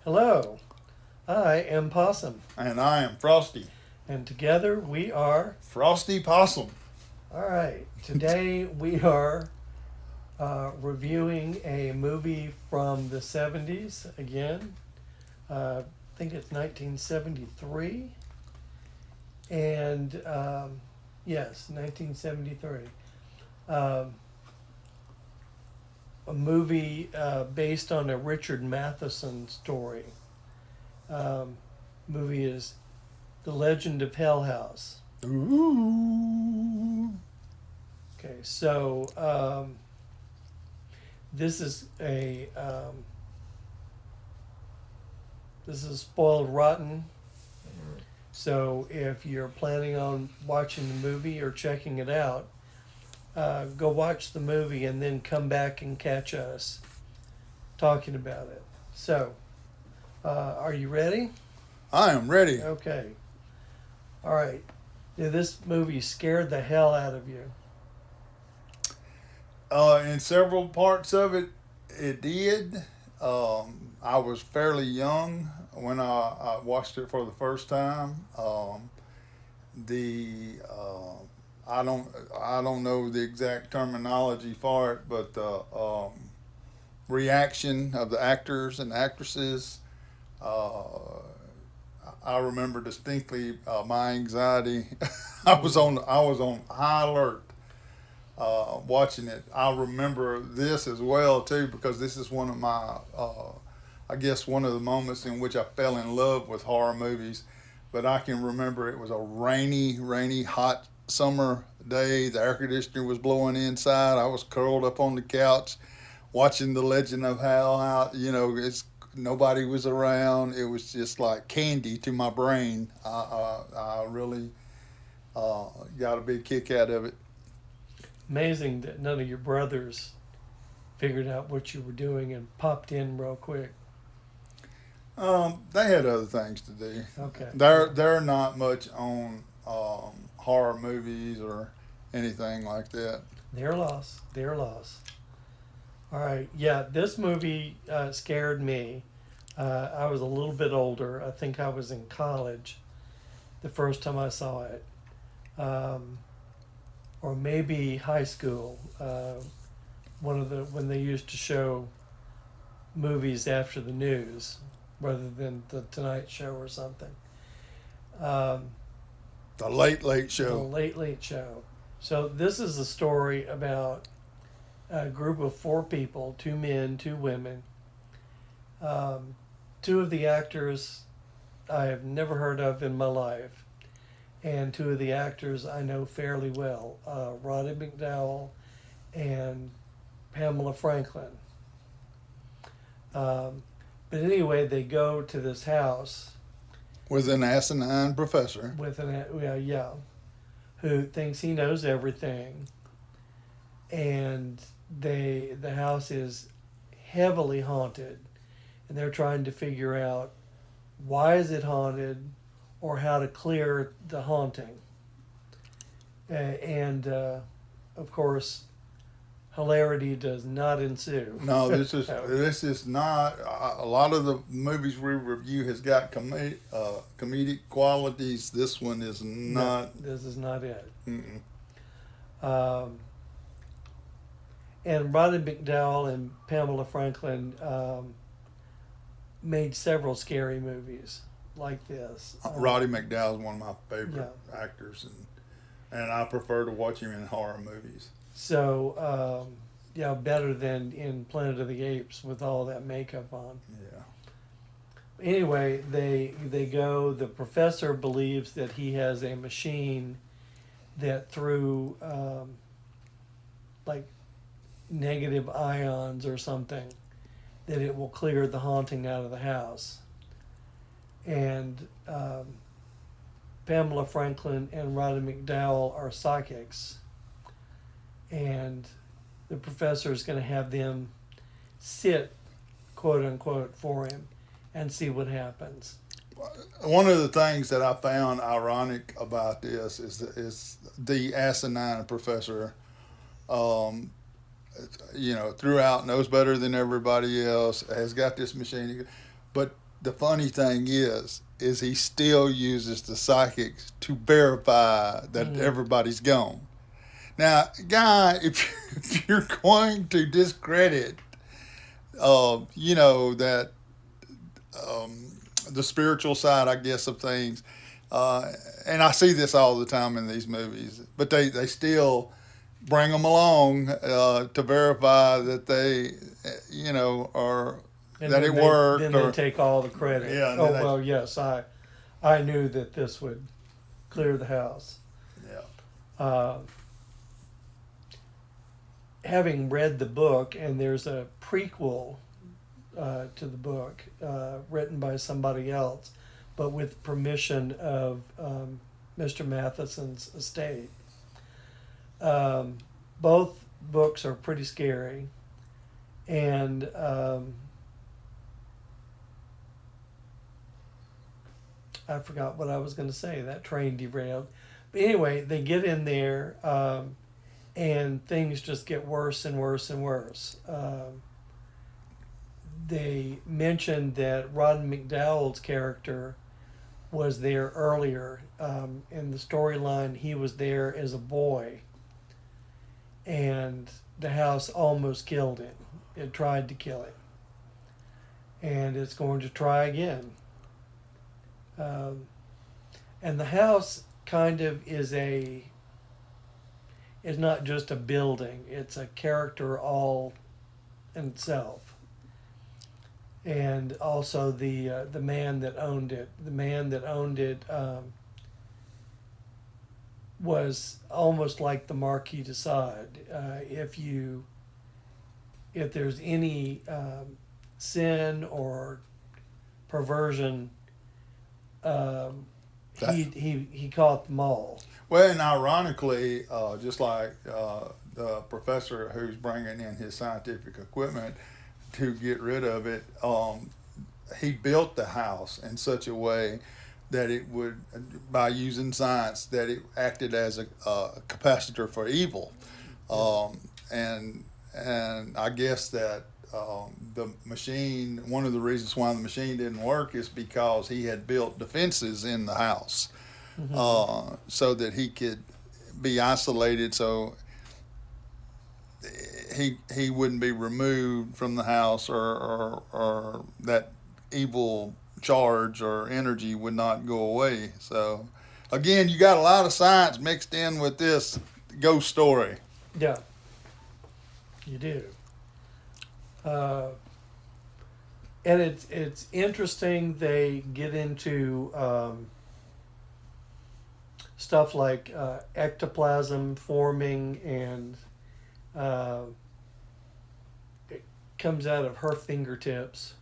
Hello, I am Possum, And I am Frosty. and together we are. Frosty Possum. All right, today we are reviewing a movie from the 70s again. I think it's 1973. And yes, 1973. Um, a movie based on a Richard Matheson story. Um, movie is The Legend of Hell House. Ooh. Okay, so this is a this is spoiled rotten. So if you're planning on watching the movie or checking it out, go watch the movie and then come back and catch us talking about it. So, are you ready? I am ready. Okay. All right. Did this movie scared the hell out of you? In several parts of it, it did. I was fairly young when I watched it for the first time. The I don't know the exact terminology for it, but the reaction of the actors and actresses. Uh, I remember distinctly my anxiety. I was on high alert watching it. I remember this as well too because this is one of my I guess one of the moments in which I fell in love with horror movies. But I can remember it was a rainy, hot summer day. The air conditioner was blowing inside. I was curled up on the couch watching The Legend of Hal out. It's nobody was around. It was just like candy to my brain. I really got a big kick out of it. Amazing that none of your brothers figured out what you were doing and popped in real quick. They had other things to do. Okay. They're not much on horror movies or anything like that. Their loss. Their loss. All right. Yeah, this movie scared me. I was a little bit older. I think I was in college the first time I saw it, um, or maybe high school. One of the when they used to show movies after the news rather than the Tonight Show or something. Um, The Late the Show. Late Late Show. So this is a story about a group of four people, two men, two women. Um, Two of the actors I have never heard of in my life, and two of the actors I know fairly well, Roddy McDowell and Pamela Franklin. Um, but anyway, they go to this house With an asinine professor. with yeah, who thinks he knows everything, and the house is heavily haunted, and they're trying to figure out why is it haunted or how to clear the haunting. And of course, hilarity does not ensue. No, this is not. A lot of the movies we review has got comedic qualities. This one is No, not. this is not it. Mm-mm. Um, and Roddy McDowell and Pamela Franklin made several scary movies like this. Roddy McDowell is one of my Yeah. favorite actors, and I prefer to watch him in horror movies. So, yeah, better than in Planet of the Apes with all that makeup on. Yeah. Anyway, they go. The professor believes that he has a machine that through like negative ions or something that it will clear the haunting out of the house. And Pamela Franklin and Roddy McDowell are psychics, and the professor is going to have them sit, quote unquote, for him and see what happens. One of the things that I found ironic about this is the asinine professor. Um, throughout knows better than everybody else. Has got this machine, but the funny thing is he still uses the psychics to verify that everybody's gone. Now, guy, if you're going to discredit, that the spiritual side, I guess, of things, and I see this all the time in these movies, but they still bring them along to verify that they, are And that then it worked. Then they take all the credit. Yeah. Oh well, yes, I knew that this would clear the house. Yeah. Having read the book, and there's a prequel to the book written by somebody else, but with permission of Mr. Matheson's estate. Both books are pretty scary, and I forgot what I was going to say. That train derailed. But anyway, they get in there, and things just get worse and worse and worse. They mentioned that Rodden McDowall's character was there earlier. In the storyline, he was there as a boy, and the house almost killed him. It tried to kill him, and it's going to try again. And the house kind of is not just a building, it's a character all in itself. And also the man that owned it. The man that owned it was almost like the Marquis de Sade. If there's any sin or perversion, he caught them all. Well, and ironically, just like the professor who's bringing in his scientific equipment to get rid of it, he built the house in such a way that it would, by using science, that it acted as a capacitor for evil. And I guess that the machine, one of the reasons why the machine didn't work is because he had built defenses in the house, so that he could be isolated, so he wouldn't be removed from the house, or that evil charge or energy would not go away. So again, you got a lot of science mixed in with this ghost story. Yeah, you do. And it's interesting. They get into stuff like ectoplasm forming, and it comes out of her fingertips.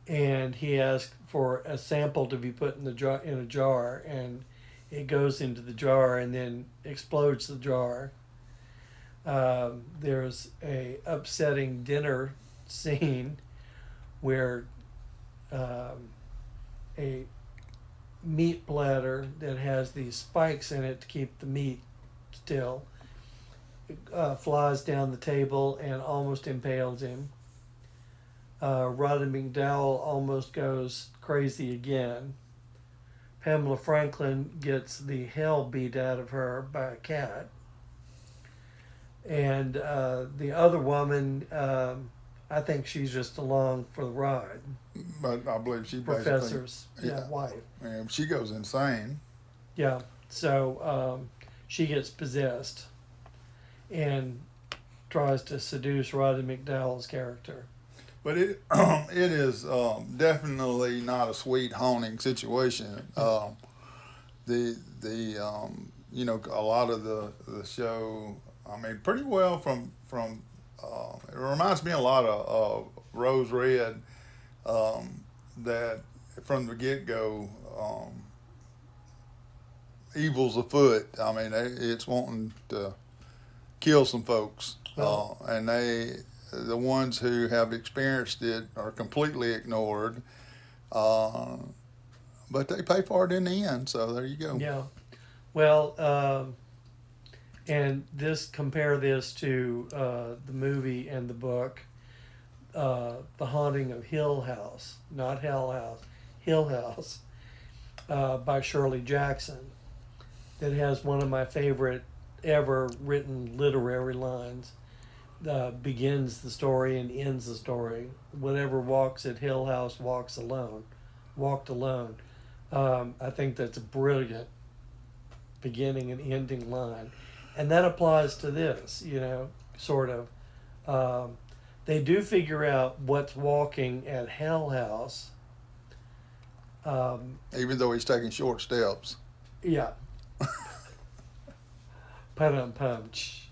And he asked for a sample to be put in a jar, and it goes into the jar and then explodes the jar. There's a upsetting dinner scene where a meat platter that has these spikes in it to keep the meat still flies down the table and almost impales him. Rodden McDowall almost goes crazy again. Pamela Franklin gets the hell beat out of her by a cat. And the other woman, I think she's just along for the ride. But I believe she Professor's basically, wife. And she goes insane. Yeah. So she gets possessed and tries to seduce Rodden McDowall's character. But it is definitely not a sweet haunting situation. A lot of the show, I mean, pretty well from it reminds me a lot of Rose Red, that from the get-go, evil's afoot. I mean, it's wanting to kill some folks, and the ones who have experienced it are completely ignored, but they pay for it in the end, so there you go. Yeah. Well, and compare this to the movie and the book. The Haunting of Hill House, not Hell House, Hill House, by Shirley Jackson, that has one of my favorite ever written literary lines. Begins the story and ends the story. Whatever walks at Hill House walks alone, walked alone. I think that's a brilliant beginning and ending line, and that applies to this. Sort of. They do figure out what's walking at Hell House. Even though he's taking short steps. Yeah. Pum punch.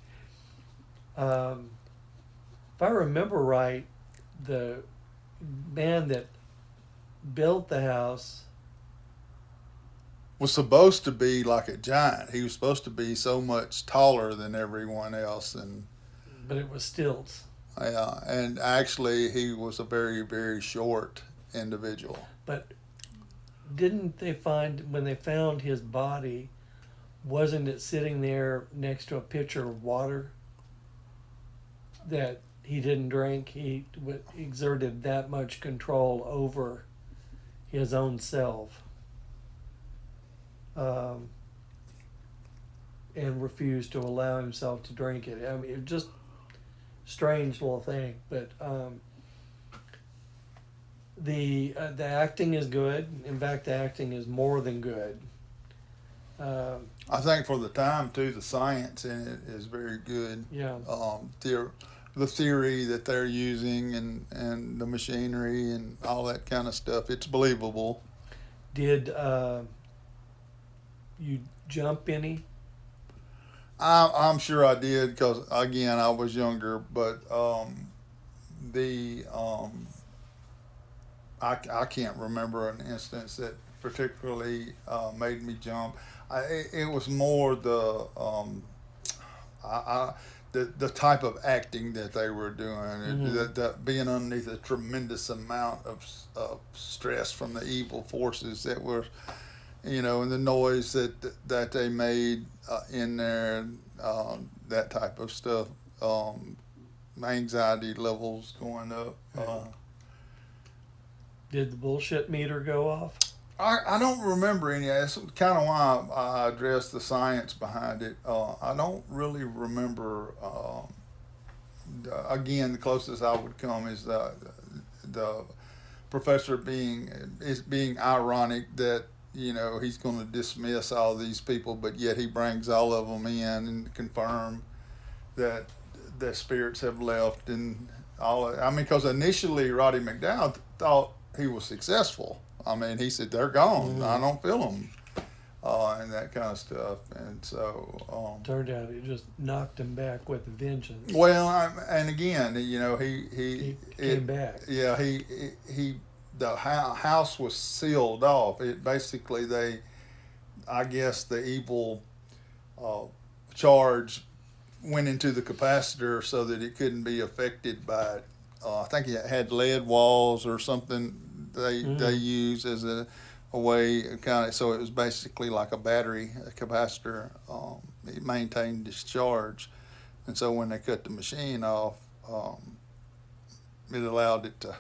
If I remember right, the man that built the house Was supposed to be like a giant. He was supposed to be so much taller than everyone else, and but it was stilts. yeah, and actually he was a very, very short individual. But didn't they find, when they found his body, wasn't it sitting there next to a pitcher of water that he didn't drink? He exerted that much control over his own self, and refused to allow himself to drink it. I mean, it was just strange little thing, but the acting is good. In fact, the acting is more than good. I think for the time too, the science in it is very good. Yeah. The theory that they're using and the machinery and all that kind of stuff, it's believable. Did you jump any? I'm sure I did because again I was younger, but I can't remember an instance that particularly made me jump. It was more the type of acting that they were doing, that being underneath a tremendous amount of stress from the evil forces that were, and the noise that they made in there, that type of stuff. My anxiety levels going up. Did the bullshit meter go off? I don't remember any. That's kind of why I addressed the science behind it. I don't really remember. Again, the closest I would come is the professor being ironic that he's going to dismiss all these people, but yet he brings all of them in and confirm that their spirits have left and all. I mean, because initially Roddy McDowell thought he was successful. I mean, he said, they're gone. I don't feel them. And that kind of stuff. And so... turned out it just knocked him back with a vengeance. Well, and again, he came back. Yeah, the house was sealed off. It basically, I guess the evil charge went into the capacitor so that it couldn't be affected by it. I think it had lead walls or something they use as a way kind of, so it was basically like a battery, a capacitor. It maintained its charge, and so when they cut the machine off, it allowed it to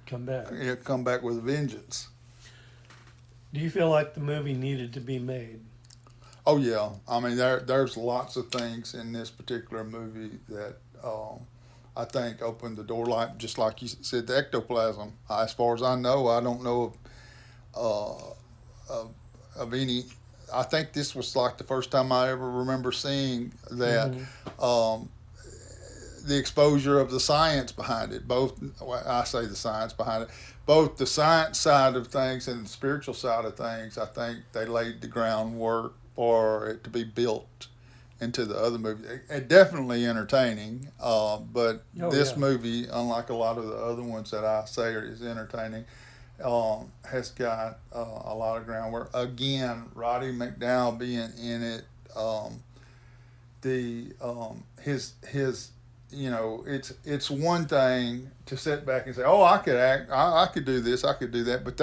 come back with a vengeance. Do you feel like the movie needed to be made? Oh yeah, I mean there's lots of things in this particular movie that I think opened the door, like just like you said, the ectoplasm. As far as I know, I don't know of any. I think this was like the first time I ever remember seeing that. The exposure of the science behind it. I say the science behind it. Both the science side of things and the spiritual side of things. I think they laid the groundwork for it to be built into the other movie. It definitely entertaining, but this movie, unlike a lot of the other ones that I say is entertaining, has got a lot of groundwork. Again, Roddy McDowell being in it, his it's one thing to sit back and say, oh, I could act, I could do this, I could do that, but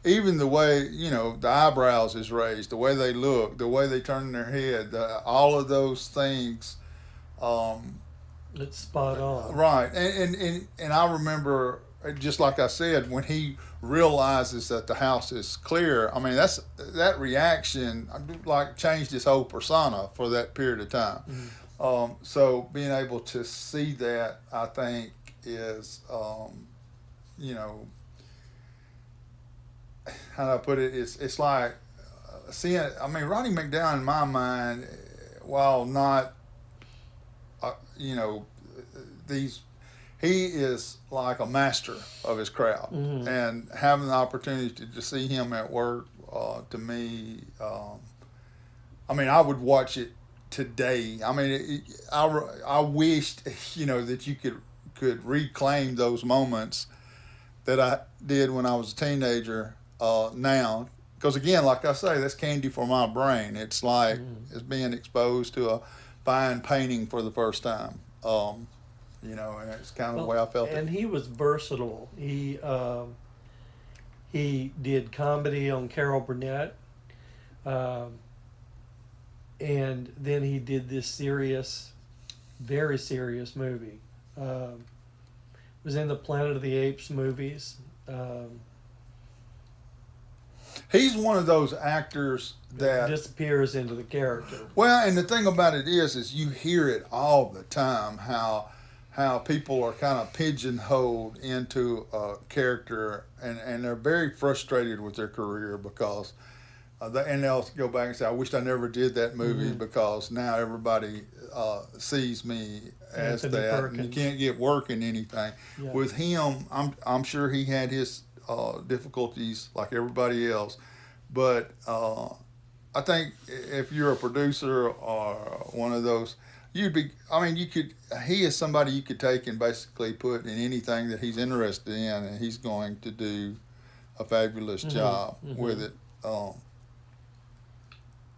even the way, the eyebrows is raised, the way they look, the way they turn their head, all of those things It's spot on. Right, and I remember, just like I said, when he realizes that the house is clear. I mean, that reaction like changed his whole persona for that period of time. Mm. So being able to see that, I think, is you know, how do I put it? It's like seeing. I mean, Roddy McDowell, in my mind, while not, you know, these he is like a master of his craft, Mm-hmm. and having the opportunity to see him at work, to me, I mean, I would watch it today. I mean, I wished, that you could reclaim those moments that I did when I was a teenager. Now, because again, like I say, that's candy for my brain. It's like Mm-hmm. it's being exposed to a fine painting for the first time. And it's kind of the Well, way I felt it. and he was versatile. He did comedy on Carol Burnett, um, and then he did this serious, very serious movie. Was in the Planet of the Apes movies. He's one of those actors that Disappears into the character. well, and the thing about it is you hear it all the time how people are kind of pigeonholed into a character, and they're very frustrated with their career because and they'll go back and say, I wish I never did that movie Mm-hmm. because now everybody sees me as Anthony that, and you Perkins. can't get work in anything. Yeah. With him, I'm sure he had his difficulties like everybody else, but I think if you're a producer or one of those, you'd be. I mean, you could. He is somebody you could take and basically put in anything that he's interested in, and he's going to do a fabulous Mm-hmm. job Mm-hmm. with it.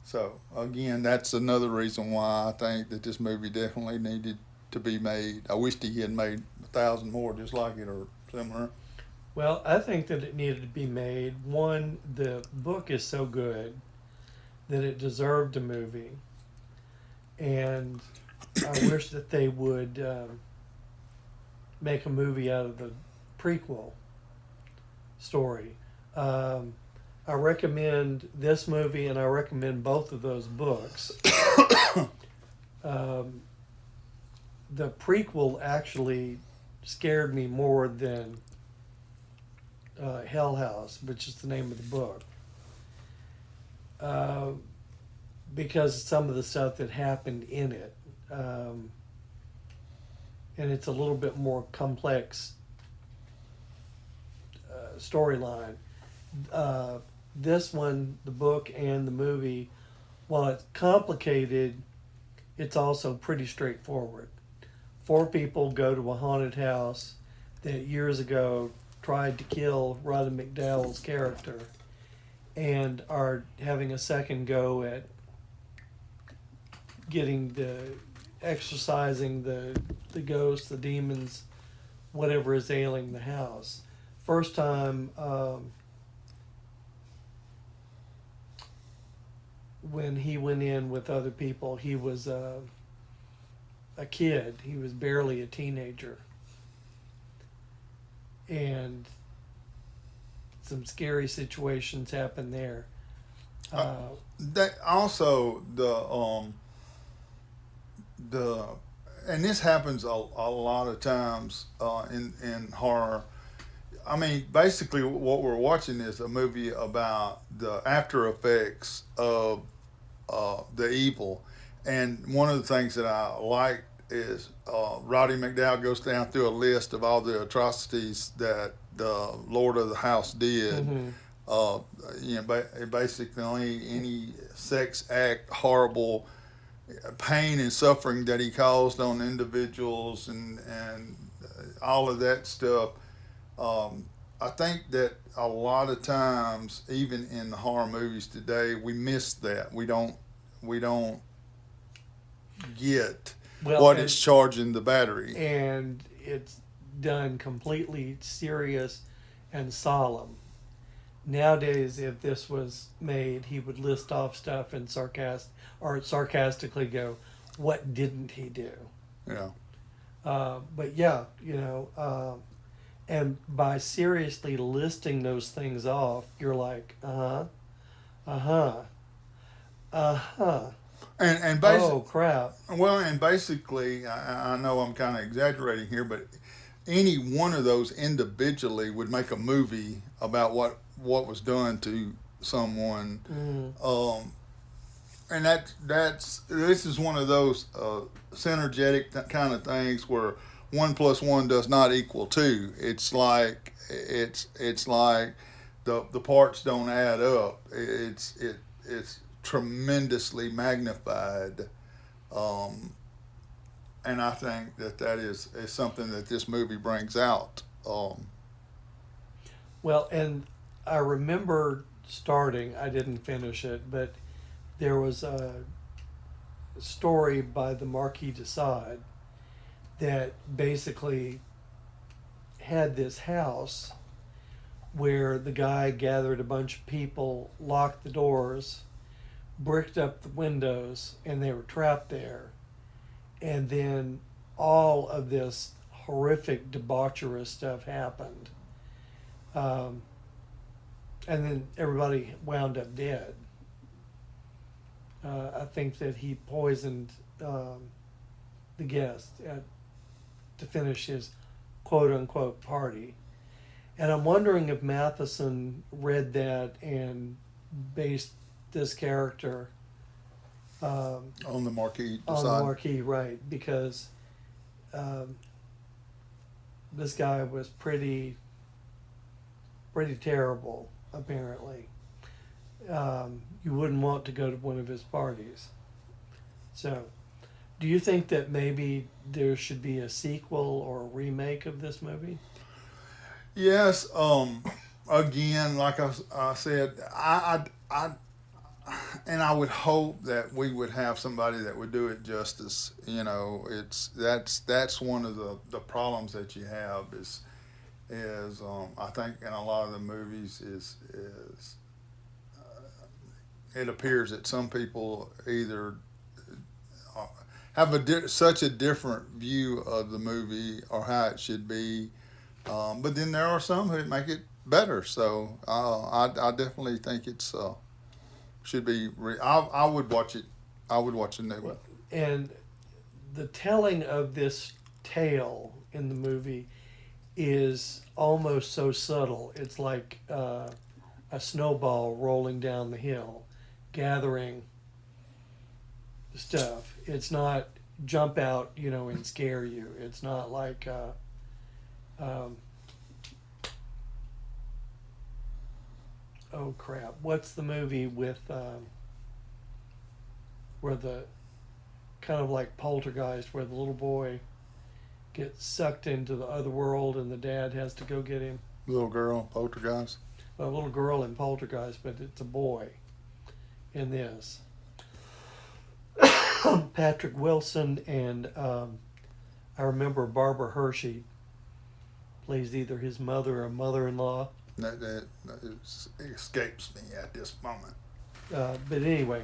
So again, that's another reason why I think that this movie definitely needed to be made. I wished he had made 1,000 more just like it or similar. Well, I think that it needed to be made. One, the book is so good that it deserved a movie, and I wish that they would make a movie out of the prequel story. I recommend this movie, and I recommend both of those books. um, the prequel actually scared me more than Hell House, which is the name of the book, because some of the stuff that happened in it, and it's a little bit more complex storyline. This one, the book and the movie, while it's complicated, it's also pretty straightforward. 4 people go to a haunted house that years ago tried to kill Roddy McDowell's character and are having a second go at exorcising the ghosts, the demons, whatever is ailing the house. First time, when he went in with other people, he was a kid. He was barely a teenager. And some scary situations happened there. That also the and this happens a lot of times in horror. I mean, basically, what we're watching is a movie about the after effects of the evil, and one of the things that I like is Roddy McDowell goes down through a list of all the atrocities that the Lord of the House did. Mm-hmm. Basically any sex act, horrible pain and suffering that he caused on individuals, and all of that stuff. I think that a lot of times, even in the horror movies today, we miss that. We don't get what it's charging the battery. And it's done completely serious and solemn. Nowadays, if this was made, he would list off stuff and sarcastically go, "What didn't he do?" Yeah. But yeah, and by seriously listing those things off, you're like, uh huh, uh huh. And basic, Oh crap. well, and basically, I know I'm kind of exaggerating here, but any one of those individually would make a movie about what was done to someone. Mm, Um, and that's this is one of those synergetic kind of things where 1 plus 1 does not equal 2. It's like the parts don't add up. It's tremendously magnified, um, and I think that is something that this movie brings out. well, and I remember starting. I didn't finish it, but there was a story by the Marquis de Sade that basically had this house where the guy gathered a bunch of people, locked the doors, bricked up the windows, and they were trapped there. And then all of this horrific debaucherous stuff happened. Um, and then everybody wound up dead. I think that he poisoned the guest to finish his quote unquote party. And I'm wondering if Matheson read that and based this character On the Marquis de on the Sade. Marquis, right? Because um, this guy was pretty terrible, apparently. You wouldn't want to go to one of his parties. So, do you think that maybe there should be a sequel or a remake of this movie? Yes. Again, like I said, and I would hope that we would have somebody that would do it justice. That's one of the problems that you have is I think in a lot of the movies is it appears that some people either uh, have such a different view of the movie or how it should be, but then there are some who make it better. So I definitely think it's should be. I would watch it. I would watch a new one. Well, and the telling of this tale in the movie is almost so subtle. It's like a snowball rolling down the hill, gathering stuff. It's not jump out, and scare you. It's not like um, oh crap, what's the movie with where the kind of like Poltergeist, where the little boy gets sucked into the other world and the dad has to go get him. Little girl, poltergeist. A little girl in Poltergeist, but it's a boy in this. Patrick Wilson and I remember Barbara Hershey plays either his mother or mother-in-law. That escapes me at this moment. But anyway,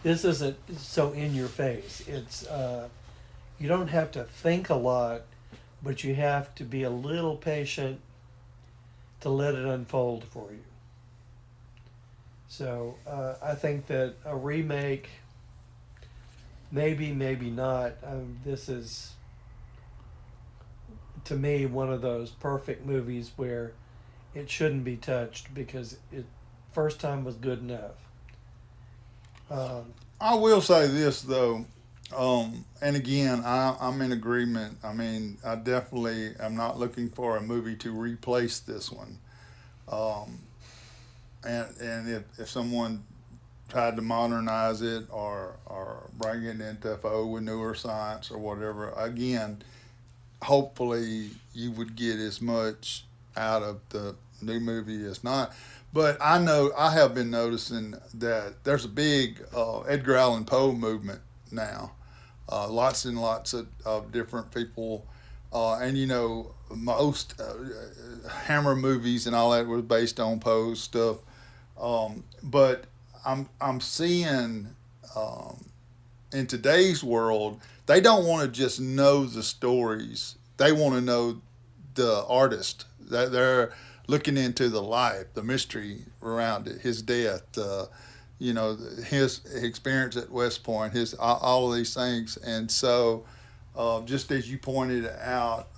this isn't so in your face. It's you don't have to think a lot, but you have to be a little patient to let it unfold for you. So I think that a remake, maybe not. This is, to me, one of those perfect movies where it shouldn't be touched because it first time was good enough. Um, I will say this though, and again, I'm in agreement. I mean, I definitely am not looking for a movie to replace this one. Um, and if someone tried to modernize it or bring it into forward with newer science or whatever, again, hopefully you would get as much out of the new movie as not. But I know I have been noticing that there's a big Edgar Allan Poe movement now. Lots and lots of different people, and most Hammer movies and all that was based on Poe's stuff. But I'm seeing in today's world they don't want to just know the stories. They want to know the artist. That they're looking into the life, the mystery around it, his death, his experience at West Point, his all of these things. And so, just as you pointed out,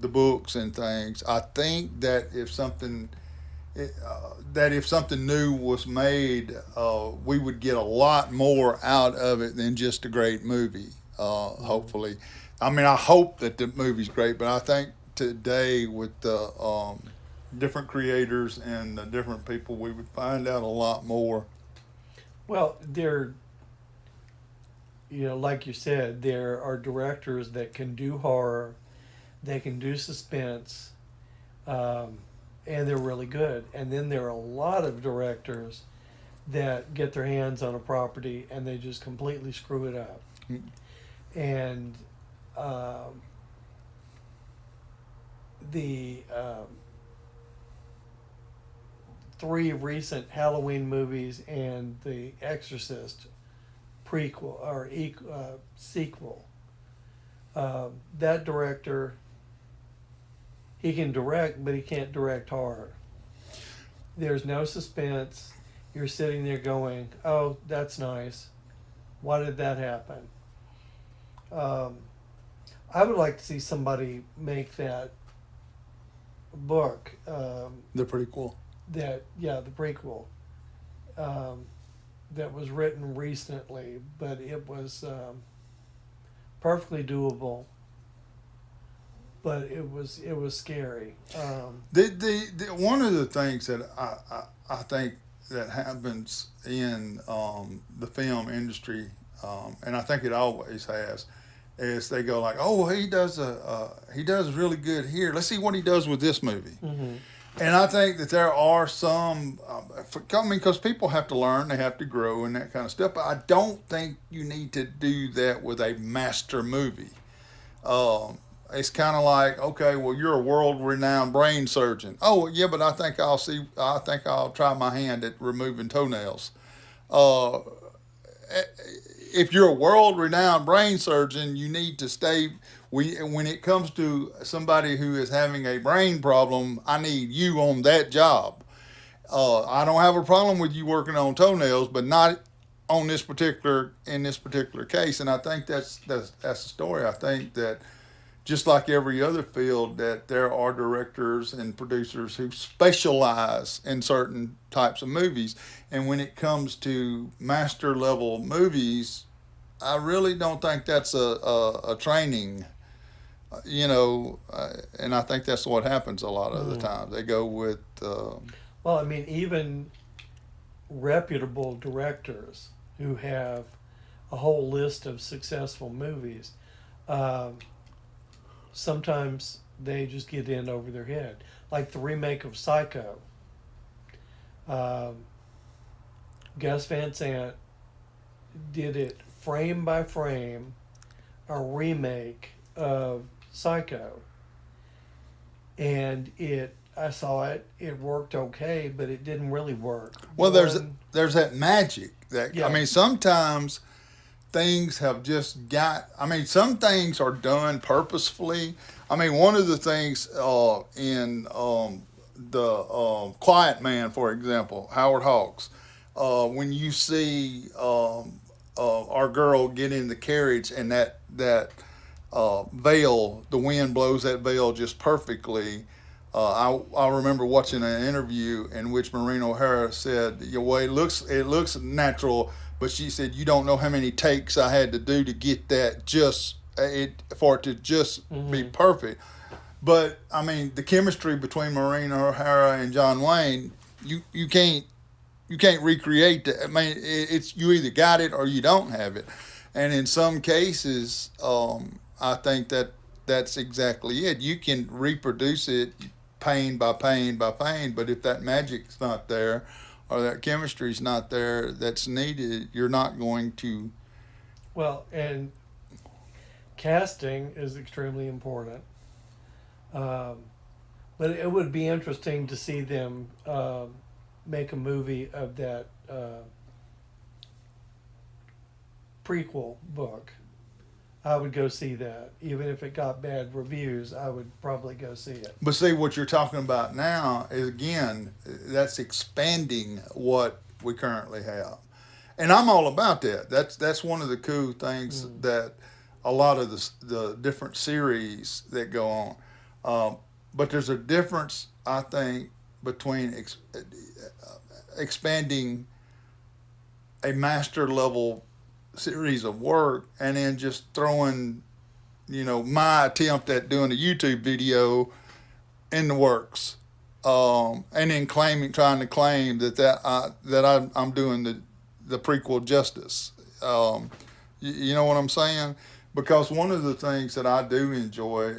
the books and things, I think that if something new was made, we would get a lot more out of it than just a great movie. Hopefully, I mean, I hope that the movie's great, but I think today with the different creators and the different people, we would find out a lot more. Well, like you said, there are directors that can do horror, they can do suspense, and they're really good. And then there are a lot of directors that get their hands on a property and they just completely screw it up. And the three recent Halloween movies and The Exorcist prequel or sequel, that director, he can direct, but he can't direct horror. There's no suspense. You're sitting there going, "Oh, that's nice. Why did that happen?" I would like to see somebody make that book. They're pretty cool. The prequel. That was written recently, but it was perfectly doable. But it was scary. The one of the things that I think that happens in the film industry, and I think it always has, is they go like, "Oh, he does really good here. Let's see what he does with this movie." Mm-hmm. And I think that there are some, because people have to learn, they have to grow, and that kind of stuff. But I don't think you need to do that with a master movie. It's kind of like, okay, well, you're a world-renowned brain surgeon. Oh, yeah, but I think I'll try my hand at removing toenails. If you're a world-renowned brain surgeon, you need to stay. When it comes to somebody who is having a brain problem, I need you on that job. I don't have a problem with you working on toenails, but not on this particular case. And I think that's the story. I think that just like every other field, that there are directors and producers who specialize in certain types of movies. And when it comes to master level movies, I really don't think that's a training, and I think that's what happens a lot of the time. They go with. Well, I mean, even reputable directors who have a whole list of successful movies, sometimes they just get in over their head. Like the remake of Psycho. Gus Van Sant did it frame by frame, a remake of Psycho. And I saw it, it worked okay, but it didn't really work. Well, there's that magic that, yeah. I mean, sometimes things have just some things are done purposefully. I mean, one of the things in the Quiet Man, for example, Howard Hawks, when you see our girl get in the carriage and that veil, the wind blows that veil just perfectly. I remember watching an interview in which Maureen O'Hara said, "Well, it looks natural," but she said, "You don't know how many takes I had to do to get that for it to just be perfect." But I mean, the chemistry between Maureen O'Hara and John Wayne, you can't recreate that. I mean, it's you either got it or you don't have it, and in some cases, I think that's exactly it. You can reproduce it pain by pain by pain, but if that magic's not there or that chemistry's not there that's needed, you're not going to. Well, and casting is extremely important. But it would be interesting to see them make a movie of that prequel book. I would go see that. Even if it got bad reviews, I would probably go see it. But see, what you're talking about now is, again, that's expanding what we currently have, and I'm all about that. That's one of the cool things that a lot of the different series that go on. But there's a difference, I think, between expanding a master level series of work and then just throwing, my attempt at doing a YouTube video in the works, and then trying to claim I'm doing the prequel justice. You know what I'm saying? Because one of the things that I do enjoy,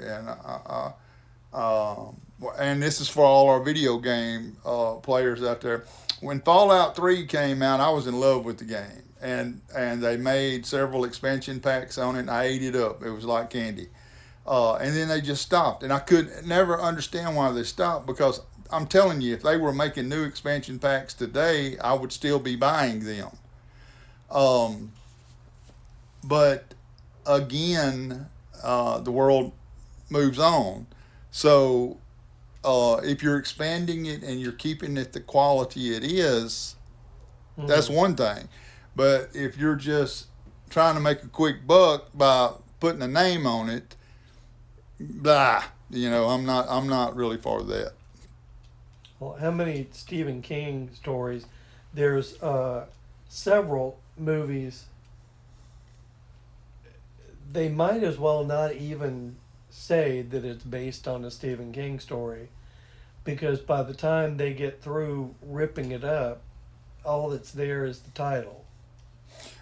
and this is for all our video game players out there. When Fallout 3 came out, I was in love with the game, and they made several expansion packs on it, and I ate it up. It was like candy. And then they just stopped, and I could never understand why they stopped, because I'm telling you, if they were making new expansion packs today, I would still be buying them. But again, the world moves on. So if you're expanding it and you're keeping it the quality it is, that's one thing. But if you're just trying to make a quick buck by putting a name on it, blah, I'm not really for that. Well, how many Stephen King stories? There's several movies. They might as well not even say that it's based on a Stephen King story, because by the time they get through ripping it up, all that's there is the title.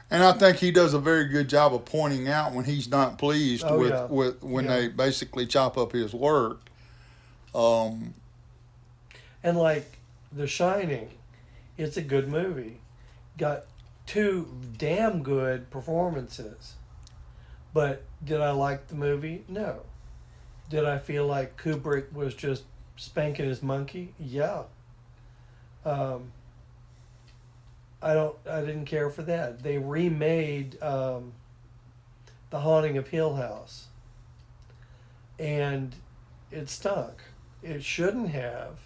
And I think he does a very good job of pointing out when he's not pleased with when they basically chop up his work. And like The Shining, it's a good movie. Got two damn good performances. But did I like the movie? No. Did I feel like Kubrick was just spanking his monkey? Yeah. I didn't care for that. They remade The Haunting of Hill House, and it stunk. It shouldn't have,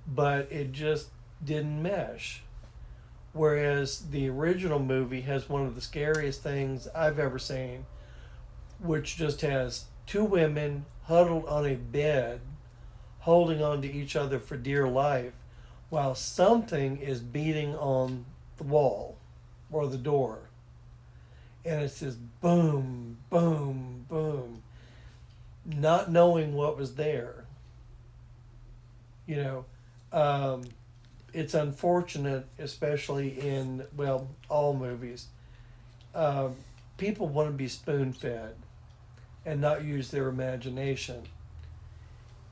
but it just didn't mesh. Whereas the original movie has one of the scariest things I've ever seen, which just has two women huddled on a bed, holding on to each other for dear life, while something is beating on the wall or the door. And it's just boom, boom, boom, not knowing what was there. It's unfortunate, especially in, all movies. People want to be spoon-fed and not use their imagination.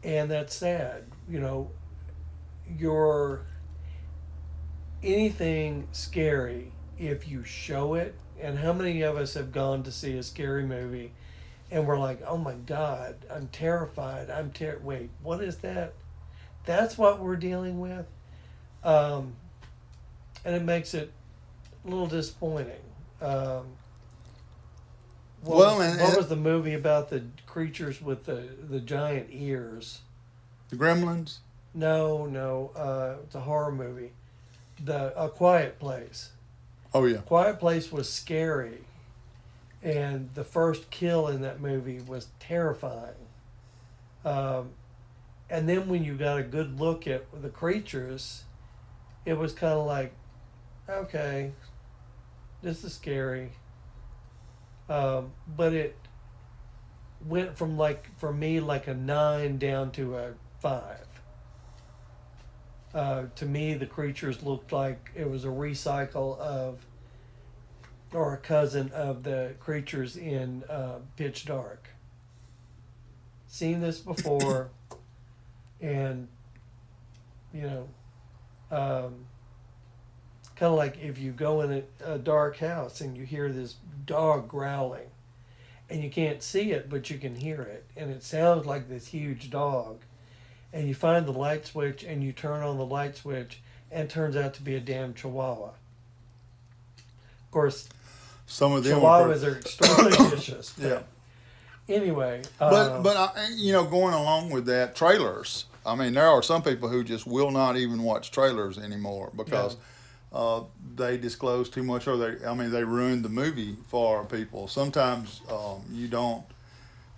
And that's sad. You're anything scary, if you show it, and how many of us have gone to see a scary movie and we're like, oh my God, I'm terrified. Wait, what is that? That's what we're dealing with? And it makes it a little disappointing. What was the movie about the creatures with the giant ears? The Gremlins? No, it's a horror movie. A Quiet Place. Oh yeah. Quiet Place was scary, and the first kill in that movie was terrifying. And then when you got a good look at the creatures, it was kind of like, okay, this is scary. But it went from, for me, like a 9 down to a 5. To me, the creatures looked like it was a recycle of, or a cousin of the creatures in Pitch Dark. Seen this before, and, kind of like if you go in a dark house and you hear this dog growling, and you can't see it, but you can hear it, and it sounds like this huge dog. And you find the light switch, and you turn on the light switch, and it turns out to be a damn chihuahua. Of course, some of them Chihuahuas are extremely vicious. Yeah. Anyway, But going along with that, trailers. I mean, there are some people who just will not even watch trailers anymore because they disclose too much, or they ruin the movie for people. Sometimes you don't.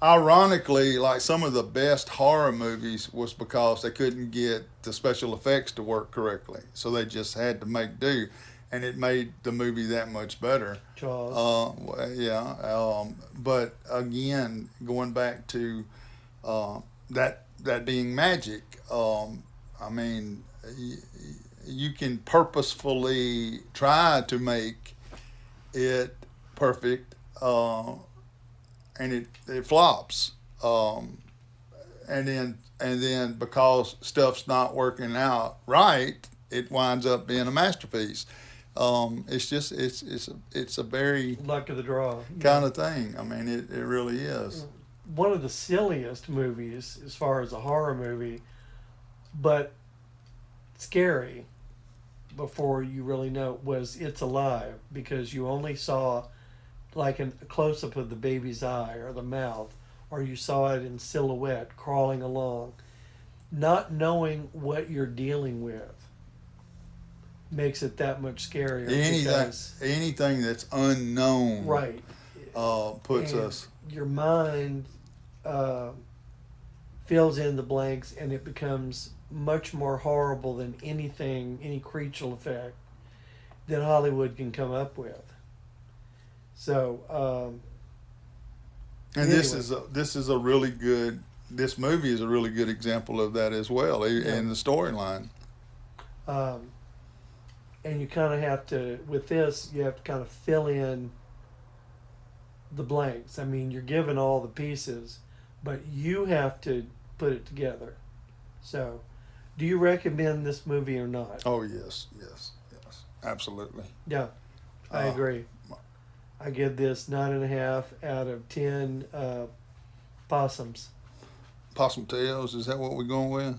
Ironically, like some of the best horror movies was because they couldn't get the special effects to work correctly, so they just had to make do, and it made the movie that much better. Jaws. But again, going back to that being magic, I mean, you can purposefully try to make it perfect, and it flops, and then because stuff's not working out right, it winds up being a masterpiece. It's a very Luck of the draw. kind of thing. I mean, it really is. One of the silliest movies as far as a horror movie, but scary before you really know, was It's Alive, because you only saw like a close up of the baby's eye or the mouth, or you saw it in silhouette crawling along. Not knowing what you're dealing with makes it that much scarier. Anything that's unknown, Right. puts And us. your mind fills in the blanks, and it becomes much more horrible than any creature effect that Hollywood can come up with. So, And anyway. This movie is a really good example of that as well, in the storyline. And you kind of have to, with this, you have to kind of fill in the blanks. I mean, you're given all the pieces, but you have to put it together. So, do you recommend this movie or not? Oh yes, absolutely. Yeah, I agree. I give this 9.5 out of 10 possums. Possum tails, is that what we're going with?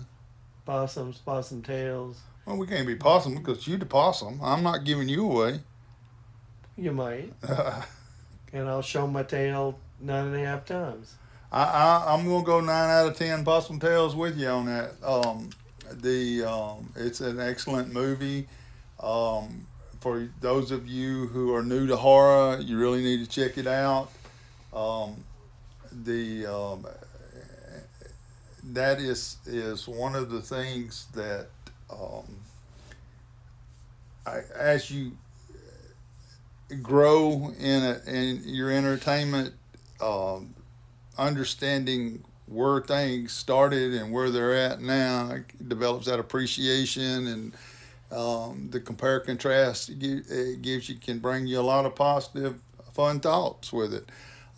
Possum tails. Well, we can't be possum because you're the possum. I'm not giving you away. You might. And I'll show my tail 9.5 times. I'm gonna go 9 out of 10 possum tails with you on that. It's an excellent movie. For those of you who are new to horror, you really need to check it out. That is one of the things that as you grow in your entertainment, understanding where things started and where they're at now, it develops that appreciation, and the compare contrast it gives you can bring you a lot of positive, fun thoughts with it.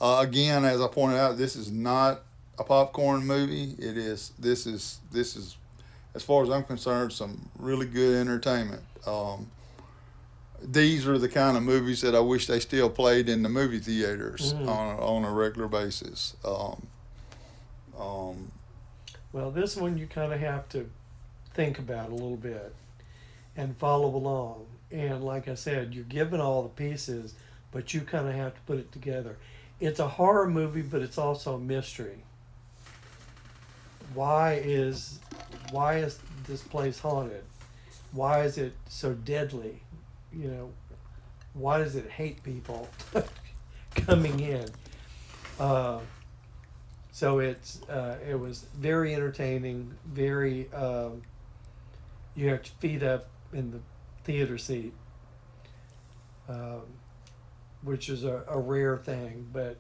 Again, as I pointed out, this is not a popcorn movie. This is as far as I'm concerned, some really good entertainment. These are the kind of movies that I wish they still played in the movie theaters on a regular basis. Well, this one you kind of have to think about a little bit and follow along. And like I said, you're given all the pieces, but you kind of have to put it together. It's a horror movie, but it's also a mystery. Why is this place haunted? Why is it so deadly? You know, why does it hate people coming in? So it was very entertaining. Very you have your feet up in the theater seat, which is a rare thing, but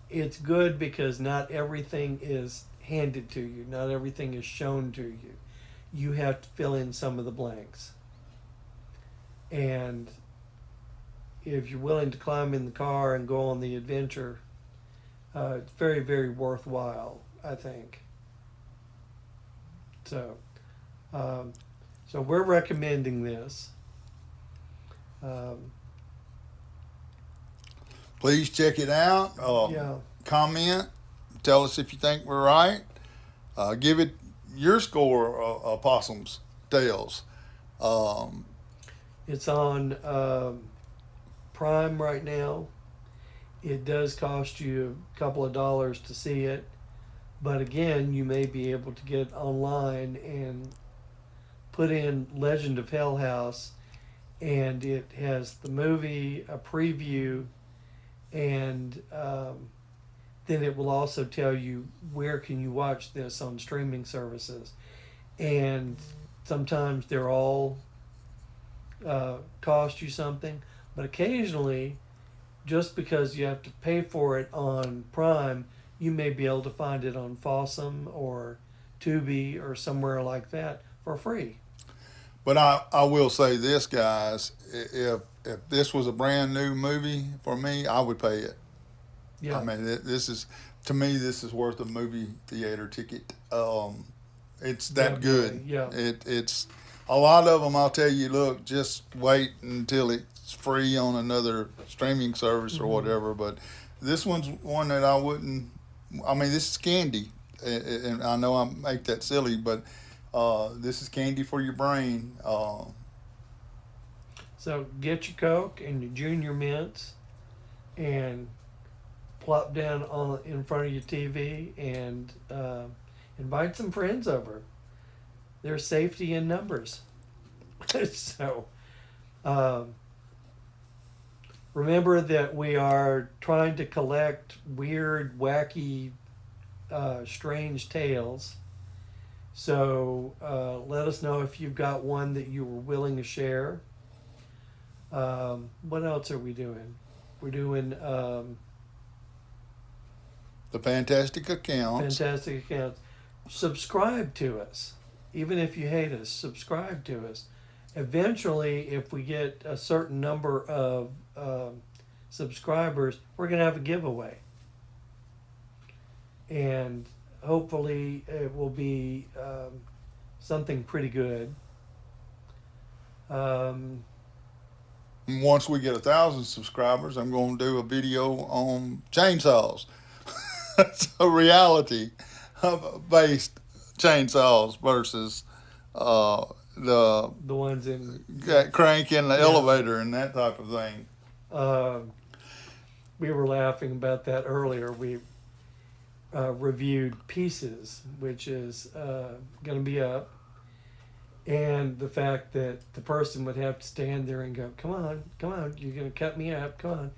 it's good because not everything is handed to you. Not everything is shown to you. You have to fill in some of the blanks. And if you're willing to climb in the car and go on the adventure, it's very, very worthwhile, I think. So we're recommending this. Please check it out. Comment. Tell us if you think we're right. Give it your score of Possum's Tales. It's on Prime right now. It does cost you a couple of dollars to see it, but again, you may be able to get online and put in Legend of Hell House, and it has the movie, a preview, and then it will also tell you where can you watch this on streaming services. And sometimes they're all cost you something, but occasionally, just because you have to pay for it on Prime, you may be able to find it on Fossum or Tubi or somewhere like that for free. But I will say this, guys. If this was a brand new movie for me, I would pay it. Yeah. I mean, this is, to me, this is worth a movie theater ticket. It's that good. Yeah. It's a lot of them. I'll tell you, look, just wait until it's free on another streaming service or whatever. But this one's one that I wouldn't. I mean, this is candy, and I know I make that silly, but this is candy for your brain. So get your Coke and your Junior Mints and plop down on in front of your TV and invite some friends over. There's safety in numbers. So remember that we are trying to collect weird, wacky, strange tales. So let us know if you've got one that you were willing to share. What else are we doing? We're doing The Fantastic Accounts. Fantastic Accounts. Subscribe to us. Even if you hate us, subscribe to us. Eventually, if we get a certain number of subscribers, we're going to have a giveaway. And hopefully it will be something pretty good. Once we get 1,000 subscribers, I'm going to do a video on chainsaws. It's a reality based chainsaws versus the ones in crank in the elevator and that type of thing. We were laughing about that earlier. We reviewed Pieces, which is going to be up, and the fact that the person would have to stand there and go, come on, you're going to cut me up, come on.